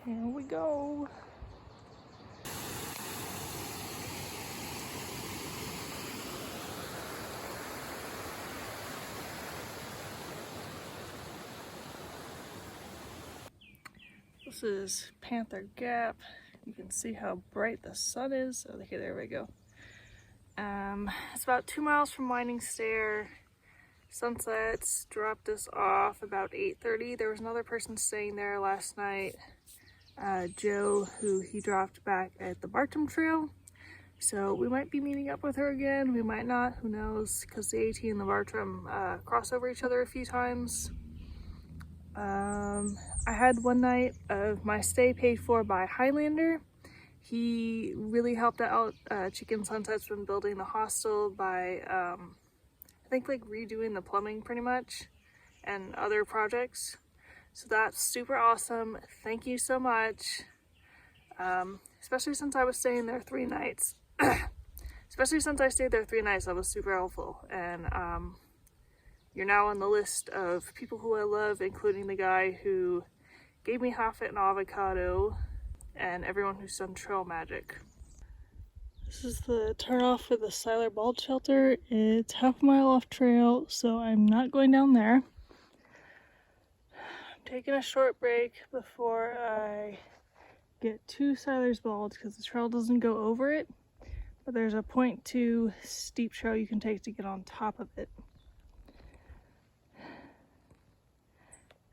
Here we go. This is Panther Gap. You can see how bright the sun is. Oh, okay, there we go. It's about 2 miles from Winding Stair. Sunsets dropped us off about 8:30. There was another person staying there last night, Joe, who he dropped back at the Bartram Trail. So we might be meeting up with her again. We might not, who knows, because the AT and the Bartram cross over each other a few times. I had one night of my stay paid for by Highlander. He really helped out Chicken Sunsets when building the hostel by, I think, like redoing the plumbing pretty much and other projects. So that's super awesome. Thank you so much. Especially since I was staying there 3 nights. Especially since I stayed there 3 nights, that was super helpful. And you're now on the list of people who I love, including the guy who gave me half an avocado and everyone who's done trail magic. This is the turnoff for the Siler Bald shelter. It's half a mile off trail, so I'm not going down there. I'm taking a short break before I get to Siler Bald because the trail doesn't go over it, but there's a 0.2 steep trail you can take to get on top of it.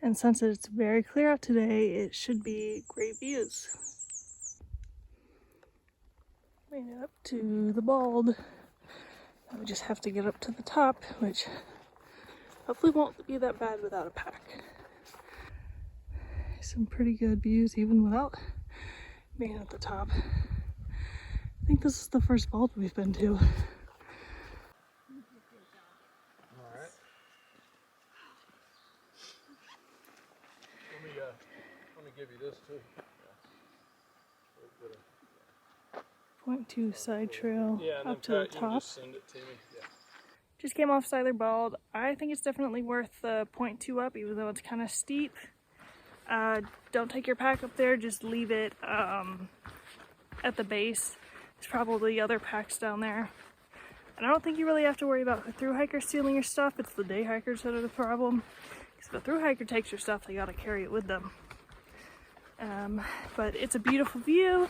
And since it's very clear out today, it should be great views. Made it up to the Bald. Now we just have to get up to the top, which hopefully won't be that bad without a pack. Some pretty good views even without being at the top. I think this is the first Bald we've been to. Let me give you this too. 0.2 side trail up to the top. Just send it to me. Yeah. Just came off Siler Bald. I think it's definitely worth the 0.2 up, even though it's kind of steep. Don't take your pack up there, just leave it at the base. There's probably other packs down there. And I don't think you really have to worry about the thru hiker stealing your stuff. It's the day hikers that are the problem. Because if a thru hiker takes your stuff, they gotta carry it with them. But it's a beautiful view.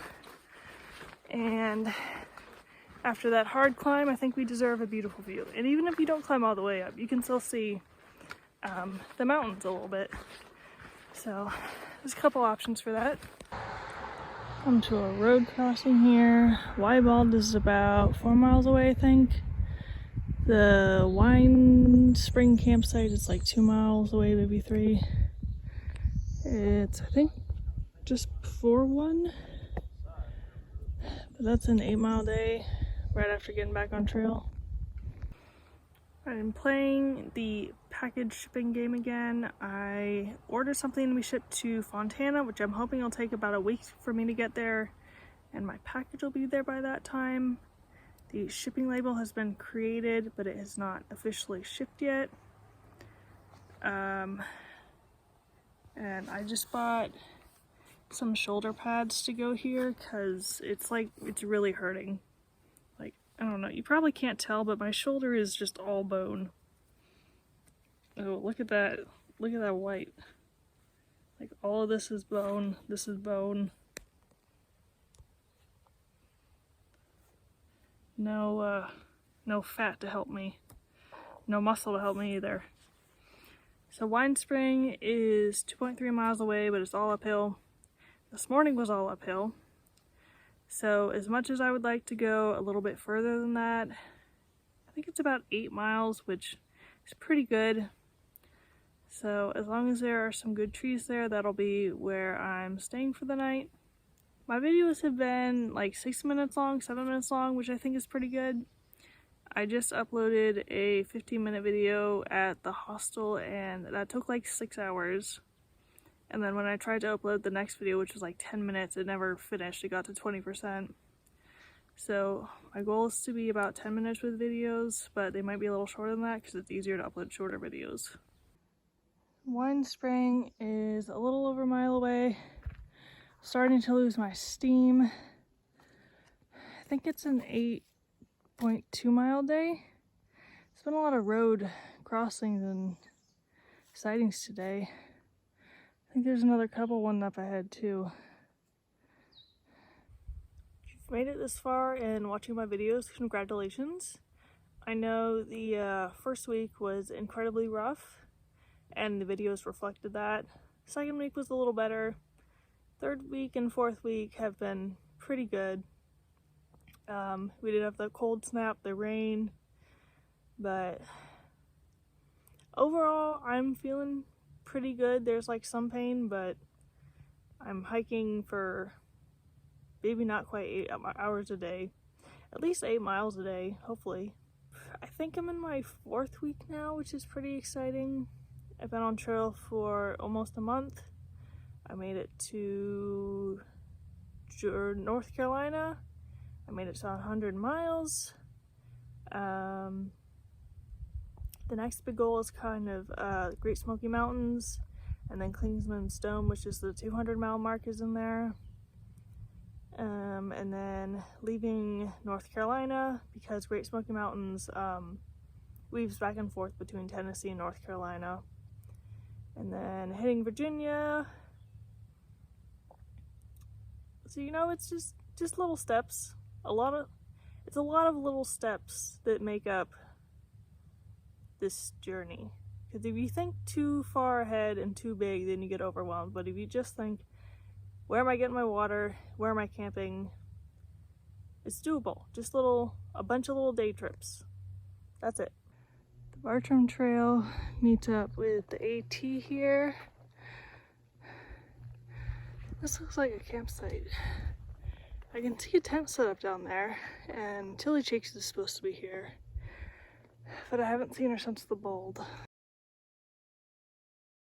And after that hard climb, I think we deserve a beautiful view. And even if you don't climb all the way up, you can still see the mountains a little bit. So there's a couple options for that. Come to a road crossing here. Bald is about 4 miles away, I think. The Wine Spring campsite is like 2 miles away, maybe 3. It's, I think, just before 1. But that's an 8-mile day right after getting back on trail. I'm playing the package shipping game again. I ordered something to be shipped to Fontana, which I'm hoping will take about a week for me to get there, and my package will be there by that time. The shipping label has been created, but it has not officially shipped yet. And I just bought some shoulder pads to go here because it's really hurting. Like, I don't know, you probably can't tell, but my shoulder is just all bone. Oh, look at that. Look at that white. Like, all of this is bone. This is bone. No fat to help me. No muscle to help me either. So Wine Spring is 2.3 miles away, but it's all uphill. This morning was all uphill. So as much as I would like to go a little bit further than that, I think it's about 8 miles, which is pretty good. So as long as there are some good trees there, that'll be where I'm staying for the night. My videos have been like 6 minutes long, 7 minutes long, which I think is pretty good. I just uploaded a 15-minute video at the hostel and that took like 6 hours. And then when I tried to upload the next video, which was like 10 minutes, it never finished. It got to 20%. So my goal is to be about 10 minutes with videos, but they might be a little shorter than that because it's easier to upload shorter videos. Wine Spring is a little over a mile away. Starting to lose my steam. I think it's an 8.2 mile day. It's been a lot of road crossings and sightings today. I think there's another couple one up ahead too. If you've made it this far and watching my videos, congratulations. I know the first week was incredibly rough and the videos reflected that. Second week was a little better. Third week and fourth week have been pretty good. We did have the cold snap, the rain, but overall I'm feeling pretty good. There's like some pain, but I'm hiking for maybe not quite 8 hours a day, at least 8 miles a day, hopefully. I think I'm in my 4th week now, which is pretty exciting. I've been on trail for almost a month. I made it to North Carolina. I made it to 100 miles. The next big goal is kind of Great Smoky Mountains, and then Klingsman's Dome, which is the 200-mile mark, is in there. And then leaving North Carolina, because Great Smoky Mountains weaves back and forth between Tennessee and North Carolina. And then hitting Virginia. So, you know, it's just little steps. It's a lot of little steps that make up this journey. Because if you think too far ahead and too big, then you get overwhelmed. But if you just think, where am I getting my water? Where am I camping? It's doable. Just a bunch of little day trips. That's it. The Bartram Trail meets up with the AT here. This looks like a campsite. I can see a tent set up down there, and Tilly Cheeks is supposed to be here, but I haven't seen her since the Bald.